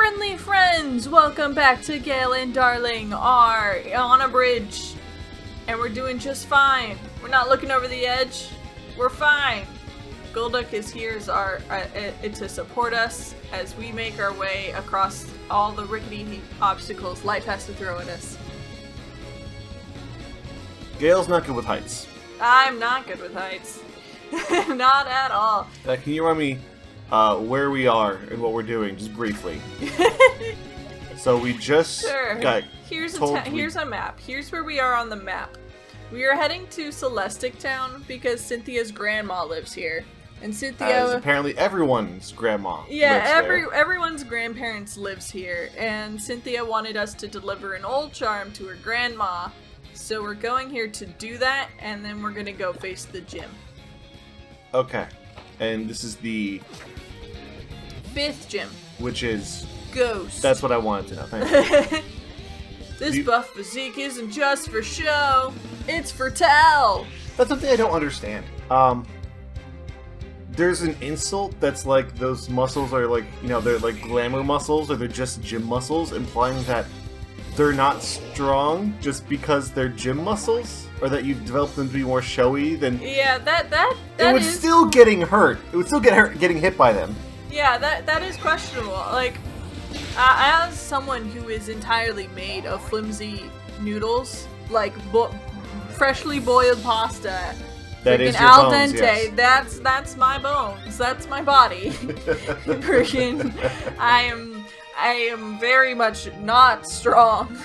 Friendly friends, welcome back to Gale and Darling are on a bridge, and we're doing just fine. We're not looking over the edge. We're fine. Golduck is here as to support us as we make our way across all the rickety obstacles life has to throw at us. Gale's not good with heights. I'm not good with heights. Not at all. Can you remind me where we are and what we're doing, just briefly? So we just got Here's a map. Here's where we are on the map. We are heading to Celestic Town because Cynthia's grandma lives here. And Cynthia... apparently everyone's grandma lives everyone's grandparents lives here. And Cynthia wanted us to deliver an old charm to her grandma. So we're going here to do that, and then we're going to go face the gym. Okay. And this is the... 5th gym. Which is... Ghost. That's what I wanted to know. Thank you. This buff physique isn't just for show. It's for tell. That's something I don't understand. There's an insult that's like those muscles are like, you know, they're like glamour muscles or they're just gym muscles, implying that they're not strong just because they're gym muscles, or that you've developed them to be more showy than... Yeah, that it would still getting hurt. It would still get hurt getting hit by them. Yeah, that is questionable. Like, as someone who is entirely made of flimsy noodles, like freshly boiled pasta, that is your al bones, dente. Yes. That's my bones. That's my body. Freaking, I am very much not strong.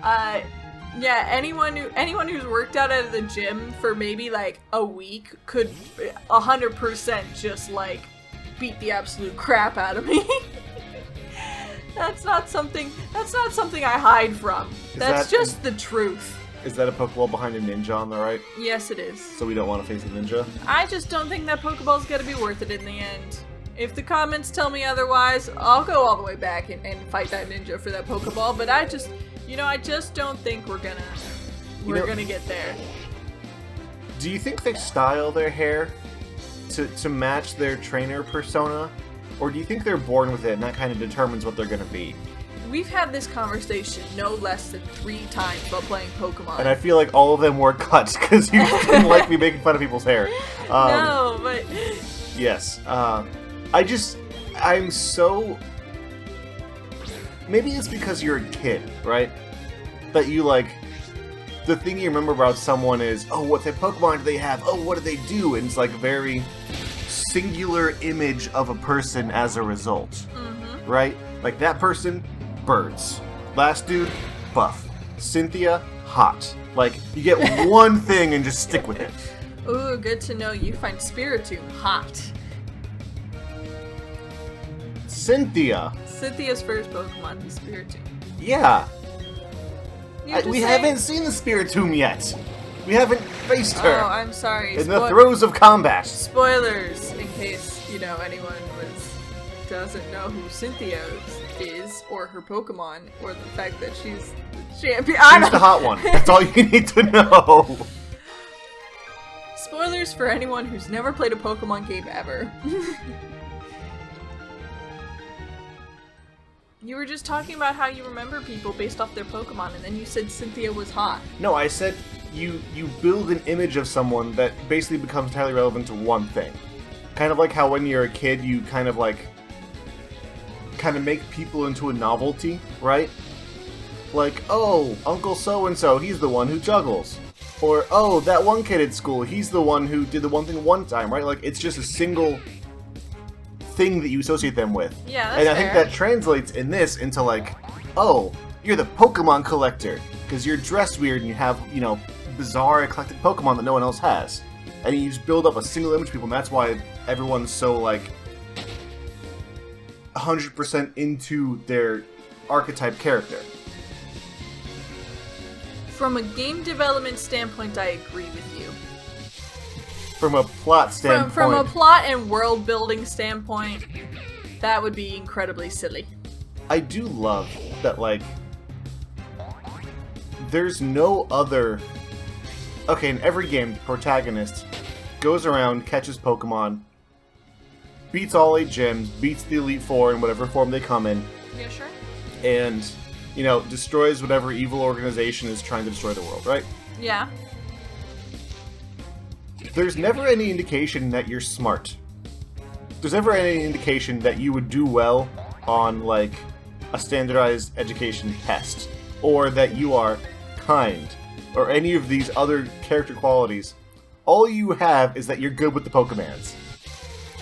Yeah, anyone who's worked out at the gym for maybe like a week could 100% just like beat the absolute crap out of me. That's not something I hide from. That's just the truth. Is that a Pokeball behind a ninja on the right? Yes, it is. So we don't want to face a ninja? I just don't think that Pokeball's gonna be worth it in the end. If the comments tell me otherwise, I'll go all the way back and fight that ninja for that Pokeball, but I just don't think we're gonna get there. Do you think they style their hair to match their trainer persona? Or do you think they're born with it and that kind of determines what they're gonna be? We've had this conversation no less than 3 times while playing Pokemon. And I feel like all of them were cuts because you didn't like me making fun of people's hair. No, but... Yes. I'm so... Maybe it's because you're a kid, right? That you, like... The thing you remember about someone is, oh, what type of Pokemon do they have? Oh, what do they do? And it's like a very singular image of a person as a result. Mm-hmm. Right? Like that person... Birds. Last dude, buff. Cynthia, hot. Like, you get one thing and just stick with it. Ooh, good to know you find Spiritomb hot. Cynthia's first Pokemon is Spiritomb. Yeah. We haven't seen the Spiritomb yet. We haven't faced her. Oh, I'm sorry. In the throes of combat. Spoilers, in case, anyone doesn't know who Cynthia is, or her Pokemon, or the fact that she's the champion. She's the hot one. That's all you need to know. Spoilers for anyone who's never played a Pokemon game ever. You were just talking about how you remember people based off their Pokemon, and then you said Cynthia was hot. No, I said you build an image of someone that basically becomes entirely relevant to one thing. Kind of like how when you're a kid, you kind of make people into a novelty, right? Like, oh, Uncle so-and-so, he's the one who juggles. Or, oh, that one kid at school, he's the one who did the one thing one time, right? Like, it's just a single thing that you associate them with. Yeah, that's And I fair. think that translates in this into like, oh, you're the Pokemon collector, because you're dressed weird and you have, bizarre, eclectic Pokemon that no one else has. And you just build up a single image of people, and that's why everyone's so, 100% into their archetype character. From a game development standpoint, I agree with you. From a plot standpoint... From a plot and world building standpoint, that would be incredibly silly. I do love that, there's no other... Okay, in every game, the protagonist goes around, catches Pokemon, beats all 8 gyms, beats the Elite Four in whatever form they come in, Yeah, sure. and, you know, destroys whatever evil organization is trying to destroy the world, right? Yeah. There's never any indication that you're smart. There's never any indication that you would do well on, like, a standardized education test, or that you are kind, or any of these other character qualities. All you have is that you're good with the Pokemans.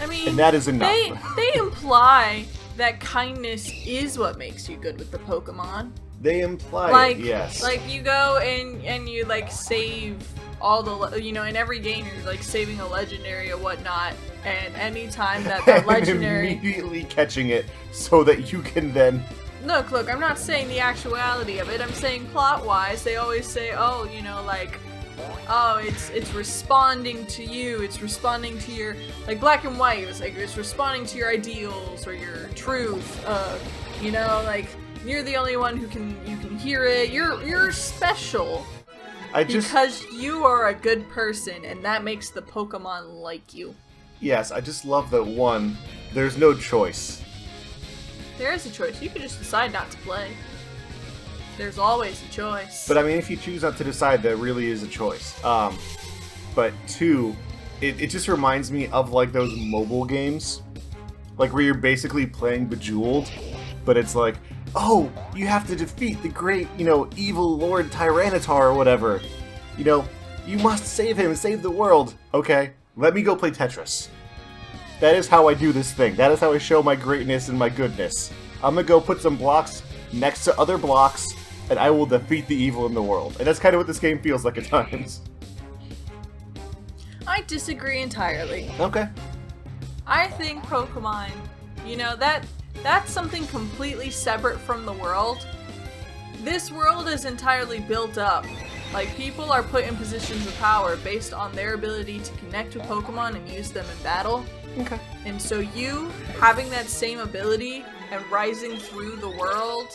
I mean, and that is enough. They imply that kindness is what makes you good with the Pokemon. They imply Like, it, yes. like you go and you like save all the, you know, in every game you're like saving a legendary or whatnot, and anytime that the legendary and immediately catching it so that you can then. Look, I'm not saying the actuality of it. I'm saying plot-wise, they always say, oh, you know, like, oh, it's responding to you. It's responding to your, like, Black and White. It was like it's responding to your ideals or your truth. You know, like you're the only one you can hear it. You're special. Because you are a good person, and that makes the Pokemon like you. Yes, I just love that one. There's no choice. There is a choice. You can just decide not to play. There's always a choice. But I mean, if you choose not to decide, there really is a choice. But two, it just reminds me of like those mobile games, like where you're basically playing Bejeweled, but it's like, oh, you have to defeat the great, you know, evil Lord Tyranitar or whatever. You know, you must save him, save the world. Okay, let me go play Tetris. That is how I do this thing. That is how I show my greatness and my goodness. I'm gonna go put some blocks next to other blocks, and I will defeat the evil in the world. And that's kind of what this game feels like at times. I disagree entirely. Okay. I think Pokemon, you know, that's something completely separate from the world. This world is entirely built up. Like, people are put in positions of power based on their ability to connect with Pokemon and use them in battle. Okay. And so you having that same ability and rising through the world,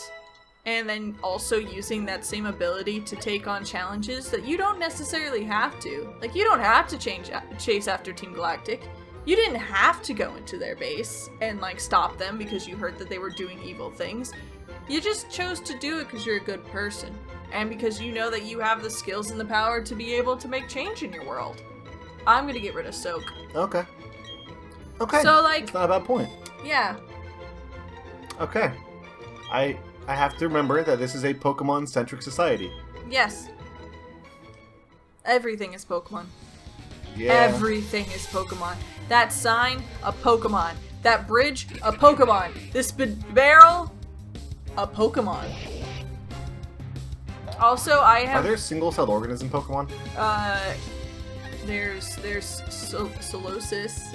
and then also using that same ability to take on challenges that you don't necessarily have to. Like, you don't have to chase after Team Galactic. You didn't have to go into their base and, like, stop them because you heard that they were doing evil things. You just chose to do it because you're a good person. And because you know that you have the skills and the power to be able to make change in your world. I'm gonna get rid of Soak. Okay. Okay. So, like... It's not a bad point. Yeah. Okay. I have to remember that this is a Pokemon-centric society. Yes. Everything is Pokemon. Yeah. Everything is Pokemon. That sign, a Pokemon. That bridge, a Pokemon. This barrel, a Pokemon. Also, I have... Are there single-celled organism Pokemon? There's Solosis.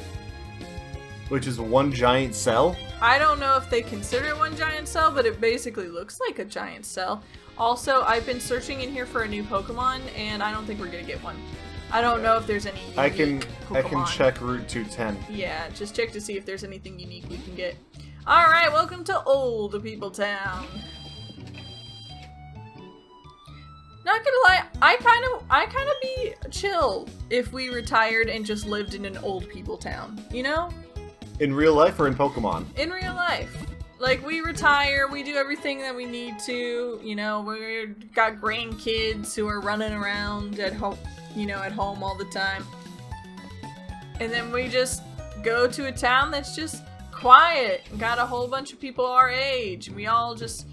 Which is one giant cell? I don't know if they consider it one giant cell, but it basically looks like a giant cell. Also, I've been searching in here for a new Pokemon, and I don't think we're gonna get one. I don't know if there's any unique I can Pokemon. check Route 210. Yeah, just check to see if there's anything unique we can get. Alright, welcome to Old People Town. Not gonna lie, I kind of be chill if we retired and just lived in an old people town, you know? In real life or in Pokemon? In real life. Like, we retire, we do everything that we need to, you know, we've got grandkids who are running around at home, you know, at home all the time. And then we just go to a town that's just quiet, and got a whole bunch of people our age. We all just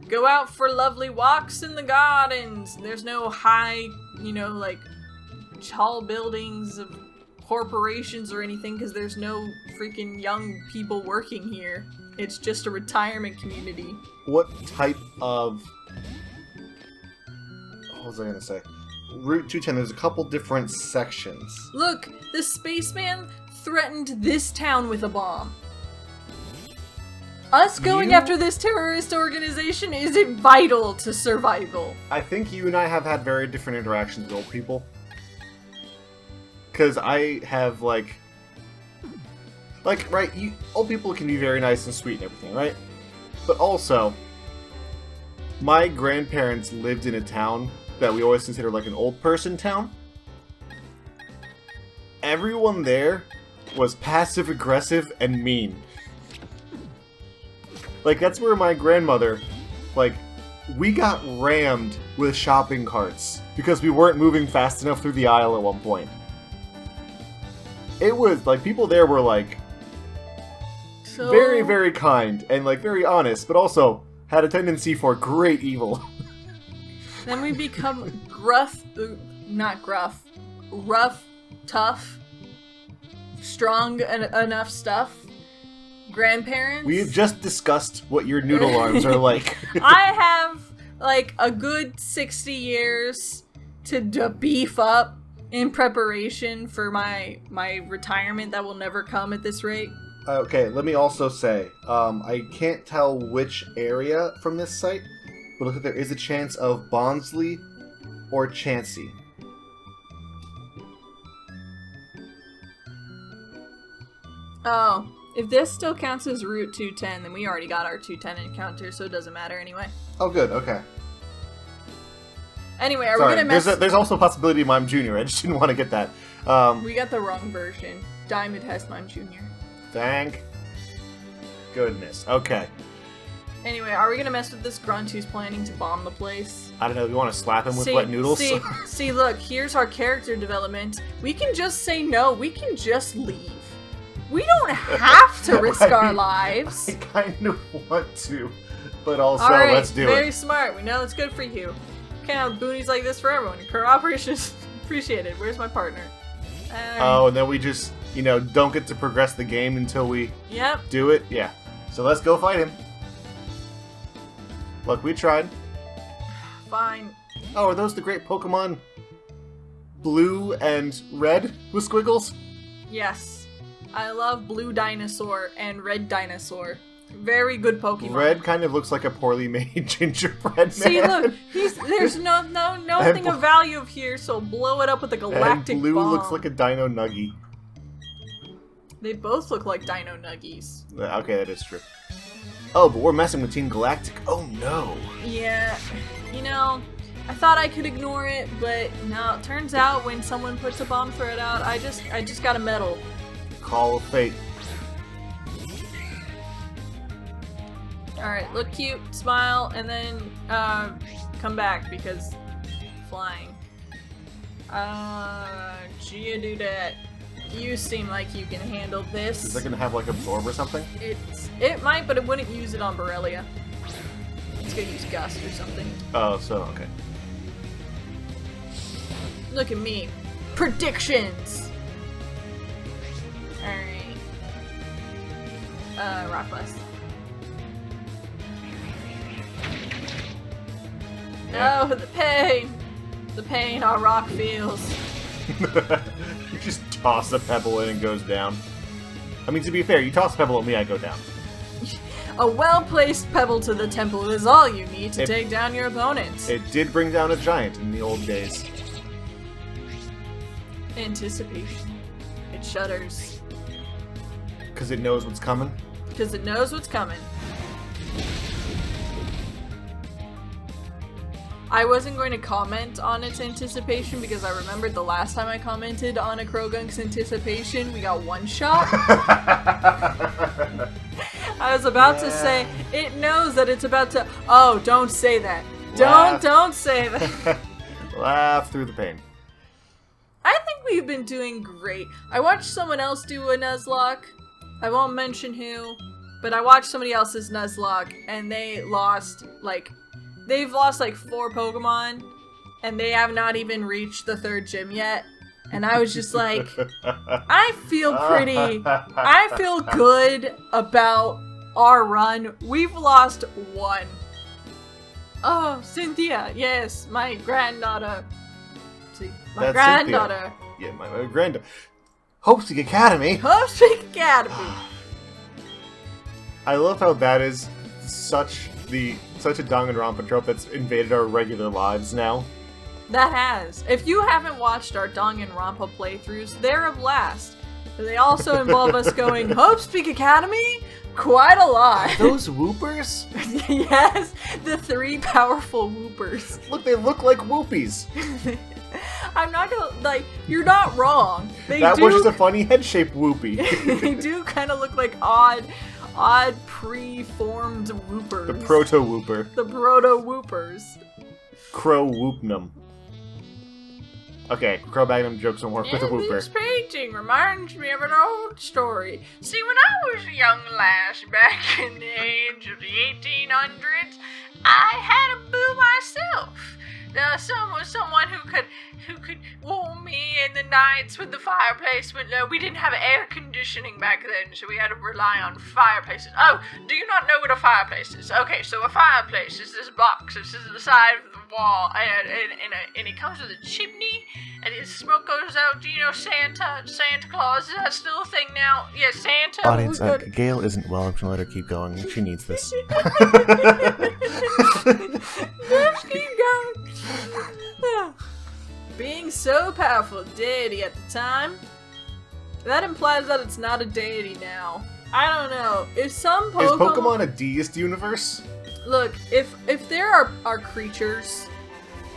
go out for lovely walks in the gardens. There's no high, you know, like, tall buildings of corporations or anything, because there's no freaking young people working here. It's just a retirement community. What type of... What was I gonna say? Route 210, there's a couple different sections. Look, the spaceman threatened this town with a bomb. Us going after this terrorist organization is vital to survival. I think you and I have had very different interactions with old people. Because I have, right, old people can be very nice and sweet and everything, right? But also, my grandparents lived in a town that we always consider like an old person town. Everyone there was passive-aggressive and mean. Like, that's where my grandmother, like, we got rammed with shopping carts because we weren't moving fast enough through the aisle at one point. It was, like, people there were, like, So... very, very kind and, like, very honest, but also had a tendency for great evil. Then we become rough, tough, strong enough stuff. Grandparents. We have just discussed what your noodle arms are like. I have, like, a good 60 years to beef up in preparation for my retirement that will never come at this rate. Okay, let me also say, I can't tell which area from this site, but look, there is a chance of Bondsley or Chansey. Oh, if this still counts as Route 210, then we already got our 210 encounter, so it doesn't matter anyway. Oh, good, okay. Anyway, are we gonna mess... There's also a possibility of Mime Jr., I just didn't want to get that. We got the wrong version. Diamond has Mime Jr. Thank goodness. Okay. Anyway, are we gonna mess with this grunt who's planning to bomb the place? I don't know, you want to slap him with wet noodles? See, look, here's our character development. We can just say no, we can just leave. We don't have to risk our lives. I kind of want to, but also, Alright, let's do very it. smart. We know it's good for you. Can't have boonies like this for everyone. Cooperation is appreciated. Where's my partner? Oh, and then we just, you know, don't get to progress the game until we do it? Yeah. So let's go fight him. Look, we tried. Fine. Oh, are those the great Pokemon? Blue and red with squiggles? Yes. I love Blue Dinosaur and Red Dinosaur. Very good Pokemon. Red kind of looks like a poorly made gingerbread man. See, look, there's nothing of value here, so blow it up with a galactic and blue bomb. looks like a Dino Nuggie. They both look like Dino Nuggies. Okay, that is true. Oh, but we're messing with Team Galactic. Oh no. Yeah, you know, I thought I could ignore it, but no, it turns out when someone puts a bomb threat out, I just got a medal. Call of fate. Alright, look cute, smile, and then come back because flying. Geodude, you seem like you can handle this. Is it gonna have like absorb or something? It might, but it wouldn't use it on Borrelia. It's gonna use Gust or something. Oh, so okay. Look at me. Predictions! Alright. Rock Blast. No, the pain! The pain our rock feels. You just toss a pebble in and goes down. I mean, to be fair, you toss a pebble at me, I go down. A well-placed pebble to the temple is all you need to take down your opponent. It did bring down a giant in the old days. Anticipation. It shudders. Because it knows what's coming? Because it knows what's coming. I wasn't going to comment on its anticipation because I remembered the last time I commented on a Krogunk's anticipation, we got one shot. I was about to say, it knows that it's about to... Oh, don't say that. Don't say that. Laugh through the pain. I think we've been doing great. I watched someone else do a Nuzlocke. I won't mention who, but I watched somebody else's Nuzlocke, and they've lost like 4 Pokemon, and they have not even reached the 3rd gym yet. And I was just like, I feel good about our run. We've lost 1. Oh, Cynthia, yes, my granddaughter. See, my granddaughter. Cynthia. Yeah, my granddaughter. Hope Peak Academy. Hope Peak Academy. I love how that is such a Danganronpa trope that's invaded our regular lives now. That has. If you haven't watched our Danganronpa playthroughs, they're a blast. They also involve us going, Hope Peak Academy? Quite a lot. Are those whoopers? Yes, the 3 powerful whoopers. Look, they look like whoopies. I'm not gonna, you're not wrong. That was just a funny head-shaped whoopie. They do kind of look like odd odd pre-formed whoopers. The proto-whooper. The proto-whoopers. Crow-whoopnum. Okay, Cro-Magnum jokes don't work with a whooper. This painting reminds me of an old story. See, when I was a young lass back in the age of the 1800s, I had a boo myself. Someone who could warm me in the nights with the fireplace. But no, we didn't have air conditioning back then, so we had to rely on fireplaces. Oh, do you not know what a fireplace is? Okay, so a fireplace is this box. This is the side of the wall, and it comes with a chimney, and his smoke goes out. Do you know Santa Claus? Is that still a thing now? Yeah, Santa. Audience, Gale isn't well. I'm gonna let her keep going. She needs this. Just keep going. Being so powerful deity at the time, that implies that it's not a deity now. I don't know. If some Pokemon... Is Pokemon a deist universe? Look, if there are creatures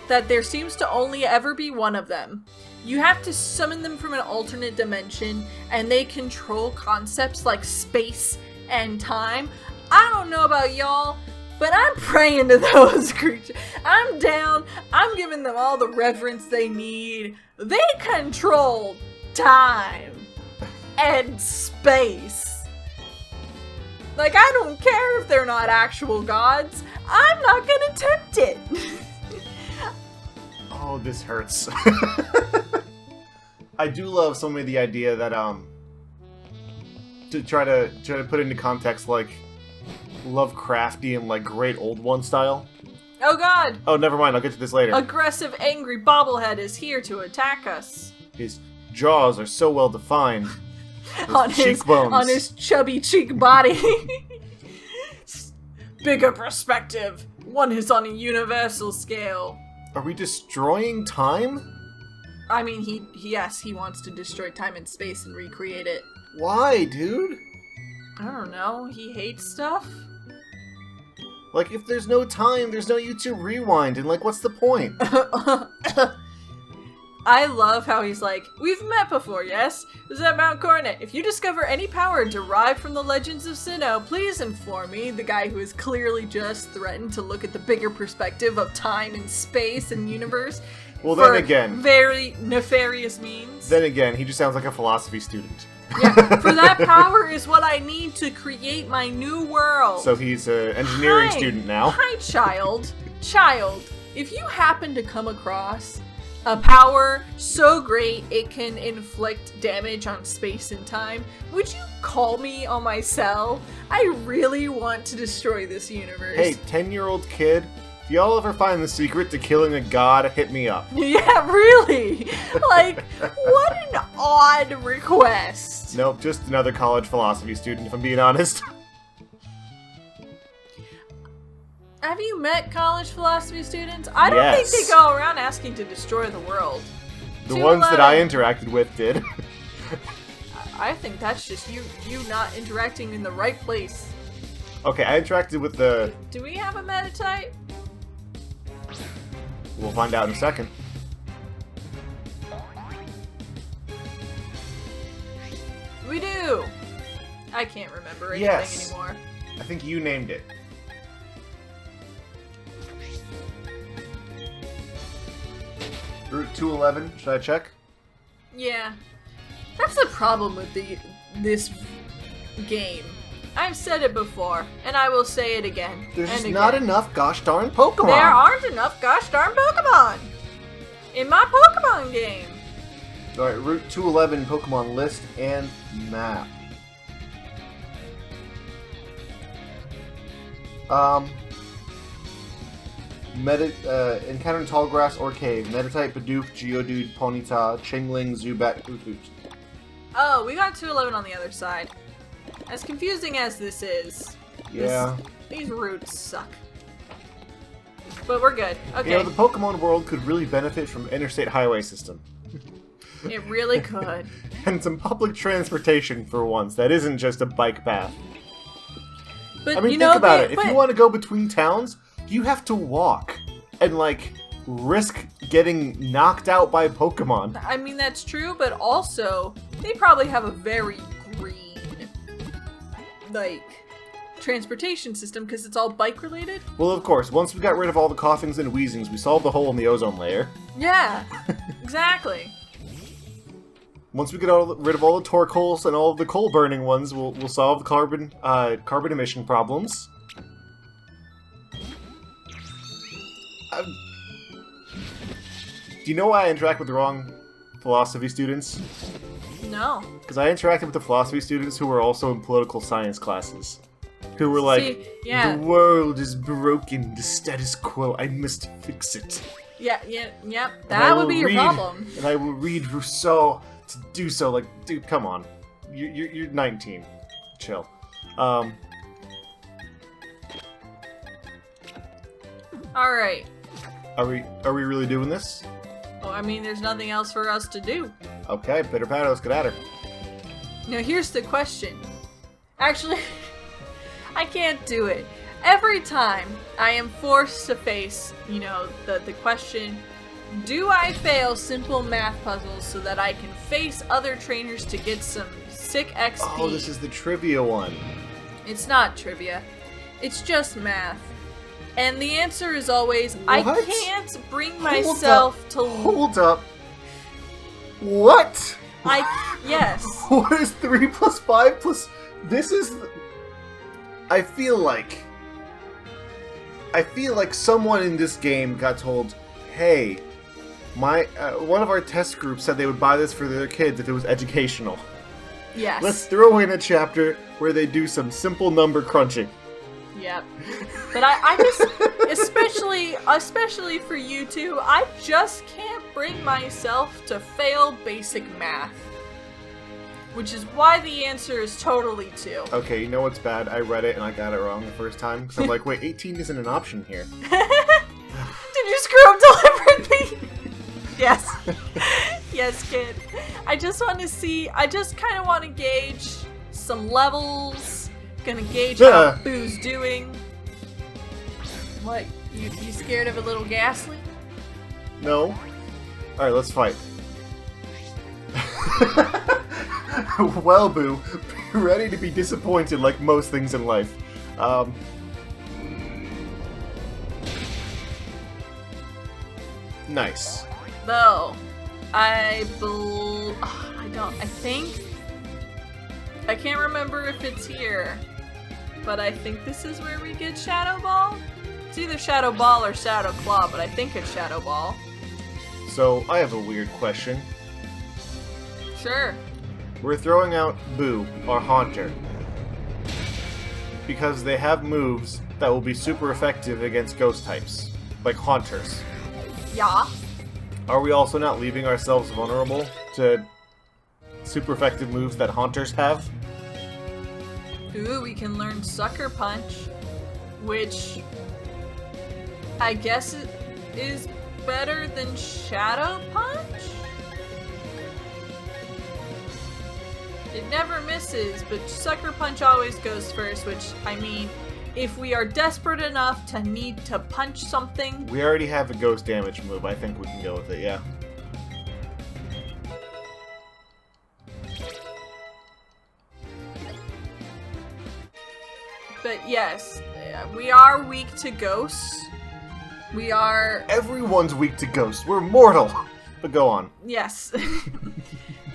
that there seems to only ever be one of them, you have to summon them from an alternate dimension, and they control concepts like space and time. I don't know about y'all, but I'm praying to those creatures. I'm down. I'm giving them all the reverence they need. They control time and space. Like, I don't care if they're not actual gods. I'm not gonna tempt it. Oh, this hurts. I do love so many the idea that to try to put into context like Lovecraftian, like Great Old One style. Oh god! Oh, never mind, I'll get to this later. Aggressive, angry bobblehead is here to attack us. His jaws are so well defined. on his chubby cheek body. Bigger perspective. One is on a universal scale. Are we destroying time? I mean, he wants to destroy time and space and recreate it. Why, dude? I don't know. He hates stuff? Like, if there's no time, there's no YouTube rewind, and like, what's the point? I love how he's like, we've met before, yes? Is that Mount Coronet? If you discover any power derived from the legends of Sinnoh, please inform me. The guy who is clearly just threatened to look at the bigger perspective of time and space and universe. Well, then again, very nefarious means. Then again, he just sounds like a philosophy student. Yeah, for that power is what I need to create my new world. So he's an engineering student now. Hi, child. Child, if you happen to come across a power so great it can inflict damage on space and time, would you call me on my cell? I really want to destroy this universe. Hey, 10-year-old kid, if y'all ever find the secret to killing a god, hit me up. Yeah, really? Like, what an odd request. Nope, just another college philosophy student, if I'm being honest. Have you met college philosophy students? I don't think they go around asking to destroy the world. The ones that I interacted with did. I think that's just you not interacting in the right place. Okay, I interacted with the... Do we have a meta type? We'll find out in a second. We do! I can't remember anything anymore. I think you named it. Route 211, should I check? Yeah. That's the problem with this game. I've said it before, and I will say it again. There's just not enough gosh darn Pokemon! There aren't enough gosh darn Pokemon! In my Pokemon game! Alright, Route 211 Pokemon list and map. Encounter in tall grass or cave. Metatype Bidoof, Geodude, Ponyta, Chingling, Zubat, Hoothoot. Oh, we got 211 on the other side. As confusing as this is, yeah, these routes suck. But we're good. Okay. You know, the Pokemon world could really benefit from an interstate highway system. It really could. And some public transportation for once. That isn't just a bike path. But I mean, think about it. If you want to go between towns, you have to walk and, like, risk getting knocked out by Pokemon. I mean, that's true, but also, they probably have a very green, like, transportation system because it's all bike related. Well, of course, once we got rid of all the coughings and wheezings, we solved the hole in the ozone layer. Yeah, exactly. Once we get rid of all the torque holes and all of the coal burning ones, we'll solve the carbon emission problems. Do you know why I interact with the wrong philosophy students? No. Because I interacted with the philosophy students who were also in political science classes. Who were like, See, yeah. the world is broken, the status quo, I must fix it. Yep. That would be your problem. And I will read Rousseau to do so. Like, dude, come on. You're 19. Chill. Alright. Are we really doing this? Well, I mean, there's nothing else for us to do. Okay, pitter patter, let's get at her. Now, here's the question. Actually, I can't do it. Every time I am forced to face, the question, do I fail simple math puzzles so that I can face other trainers to get some sick XP? Oh, this is the trivia one. It's not trivia. It's just math. And the answer is always, I can't bring myself to... Hold up. What? Yes. What is 3 plus 5 plus... This is... I feel like someone in this game got told, hey, one of our test groups said they would buy this for their kids if it was educational. Yes. Let's throw in a chapter where they do some simple number crunching. Yep. But I just, especially for you two, I just can't bring myself to fail basic math. Which is why the answer is totally 2. Okay, you know what's bad? I read it and I got it wrong the first time. Because I'm like, wait, 18 isn't an option here. Did you screw up deliberately? Yes. Yes, kid. I just want to see, I just kind of want to gauge some levels. Gonna gauge how Boo's doing. What? You scared of a little ghastly? No. Alright, let's fight. Well, Boo, be ready to be disappointed like most things in life. Nice. Though, I can't remember if it's here, but I think this is where we get Shadow Ball. It's either Shadow Ball or Shadow Claw, but I think it's Shadow Ball. So, I have a weird question. Sure. We're throwing out Boo, our Haunter, because they have moves that will be super effective against ghost types, like Haunters. Yeah. Are we also not leaving ourselves vulnerable to super effective moves that Haunters have? Ooh, we can learn Sucker Punch, which I guess is better than Shadow Punch? It never misses, but Sucker Punch always goes first, which, I mean, if we are desperate enough to need to punch something... We already have a ghost damage move. I think we can go with it, yeah. But yes, we are weak to ghosts. We are... Everyone's weak to ghosts. We're mortal. But go on. Yes.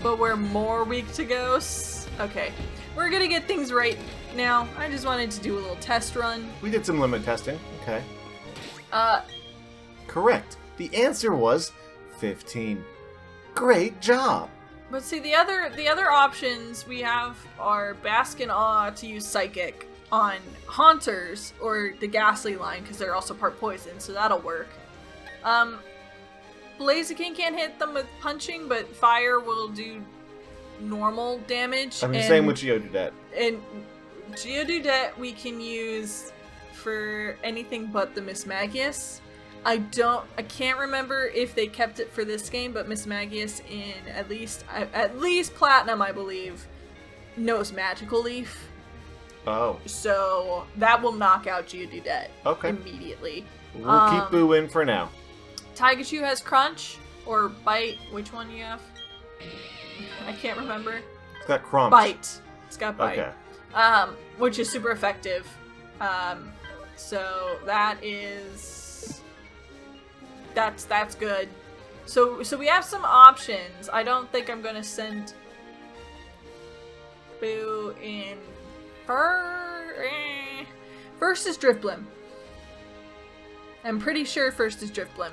But we're more weak to ghosts. Okay. We're gonna get things right now. I just wanted to do a little test run. We did some limit testing. Okay. Correct. The answer was 15. Great job. But see, the other options we have are Bask and Awe to use Psychic on Haunters or the Ghastly line because they're also part poison, so that'll work. Blaziken can't hit them with punching, but Fire will do normal damage. I mean, same with Geodudet. And Geodudet we can use for anything but the Mismagius. I can't remember if they kept it for this game, but Mismagius in at least Platinum, I believe, knows Magical Leaf. Oh. So that will knock out Geodudet immediately. We'll keep Boo in for now. Taigachu has Crunch or Bite. Which one do you have? I can't remember. It's got Crunch. Bite. It's got Bite. Okay. which is super effective. So that's good. So we have some options. I don't think I'm gonna send Boo in first is Driftblim. I'm pretty sure first is Driftblim.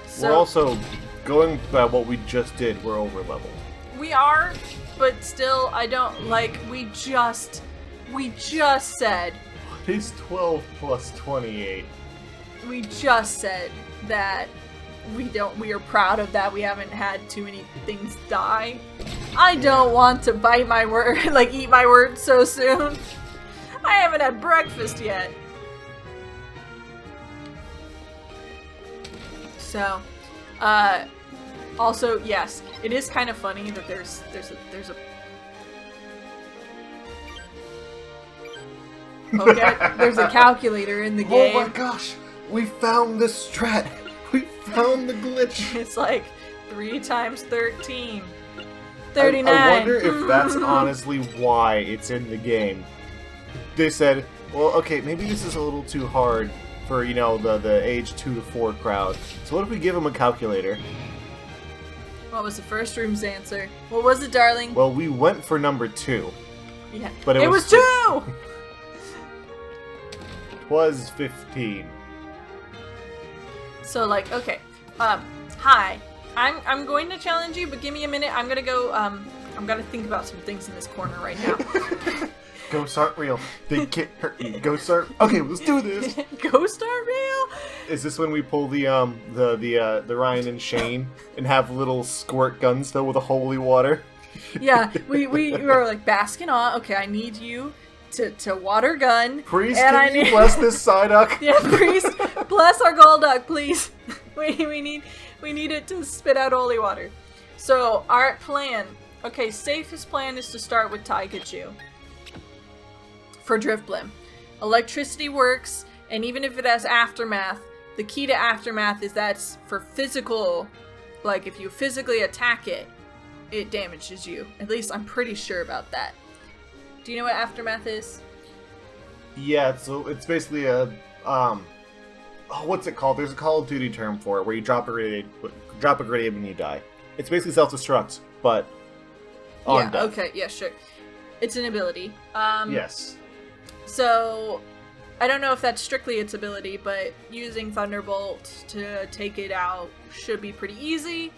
So we're also going by what we just did. We're over leveled. we are, but still, I don't like. We just said. What is 12 plus 28? We just said that we are proud of that. We haven't had too many things die. I don't want to bite my word, like eat my words so soon. I haven't had breakfast yet. So, also, yes, it is kind of funny that there's a okay, there's a calculator in the game. Oh my gosh, we found the strat. We found the glitch. It's like 3 times 13. 39. I wonder if that's honestly why it's in the game. They said, well, okay, maybe this is a little too hard for, you know, the age 2 to 4 crowd. So what if we give them a calculator? What was the first room's answer? What was it, darling? Well, we went for number 2. Yeah. But it was 2! It was 15. So, like, okay. Hi. I'm going to challenge you, but give me a minute. I'm gonna go, I'm gonna think about some things in this corner right now. Ghosts aren't real. They can't hurt me. Ghosts aren't... Okay, let's do this. Ghosts aren't real? Is this when we pull the Ryan and Shane and have little squirt guns filled with a holy water? Yeah, we were like, Baskin, okay, I need you to water gun. Priest, and can you bless this Psyduck? Yeah, priest, bless our Golduck, please. We need it to spit out holy water. So, our plan. Okay, safest plan is to start with Taikachu. For Driftblim. Electricity works, and even if it has aftermath, the key to aftermath is that's for physical, like if you physically attack it, it damages you. At least I'm pretty sure about that. Do you know what aftermath is? Yeah, so it's basically a what's it called? There's a Call of Duty term for it where you drop a grenade when you die. It's basically self-destruct, but on death. Okay, yeah, sure. It's an ability. Yes. So, I don't know if that's strictly its ability, but using Thunderbolt to take it out should be pretty easy.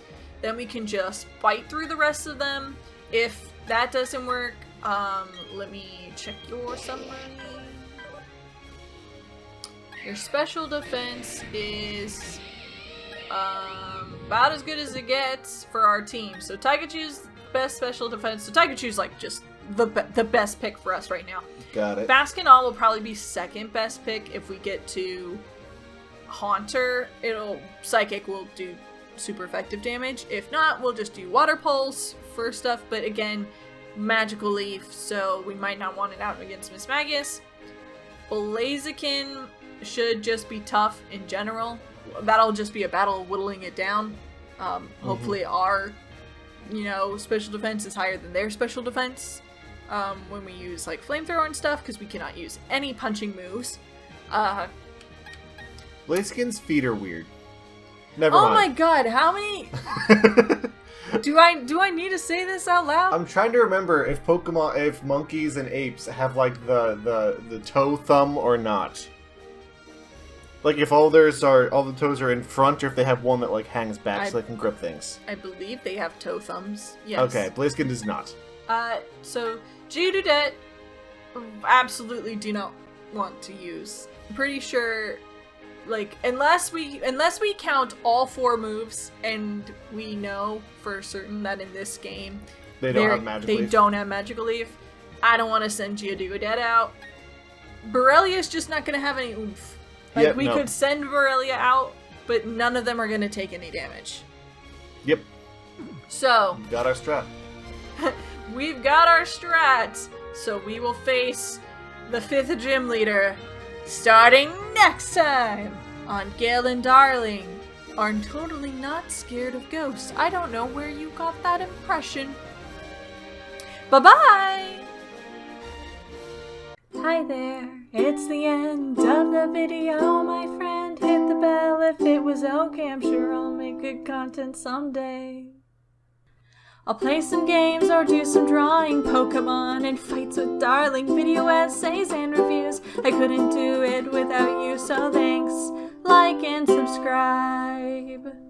Then we can just fight through the rest of them. If that doesn't work, let me check your summary. Your special defense is about as good as it gets for our team. So Taikachu's best special defense. So Taikachu's like just the best pick for us right now. Got it. Baskin will probably be second best pick if we get to Haunter. Psychic will do super effective damage. If not, we'll just do Water Pulse for stuff. But again, Magical Leaf, so we might not want it out against Miss Magus. Blaziken should just be tough in general. That'll just be a battle whittling it down. Hopefully our, special defense is higher than their special defense. When we use like flamethrower and stuff, because we cannot use any punching moves. Blaziken's feet are weird. Never mind. Oh my god, how many? Do I need to say this out loud? I'm trying to remember if monkeys and apes have like the toe thumb or not. Like if all the toes are in front, or if they have one that like hangs back so they can grip things. I believe they have toe thumbs. Yes. Okay, Blaziken does not. So Geodudet, absolutely do not want to use. I'm pretty sure, like, unless we count all 4 moves, and we know for certain that in this game they don't have Magical Leaf. I don't want to send Geodudet out. Borrelia's just not going to have any oomph. Like, we could send Borrelia out, but none of them are going to take any damage. Yep. So We've got our strat. We've got our strats, so we will face the 5th gym leader starting next time on Gale and Darling are totally not scared of ghosts. I don't know where you got that impression. Bye-bye! Hi there, it's the end of the video, my friend. Hit the bell if it was okay, I'm sure I'll make good content someday. I'll play some games or do some drawing, Pokemon and fights with darling, video essays and reviews. I couldn't do it without you, so thanks, like and subscribe.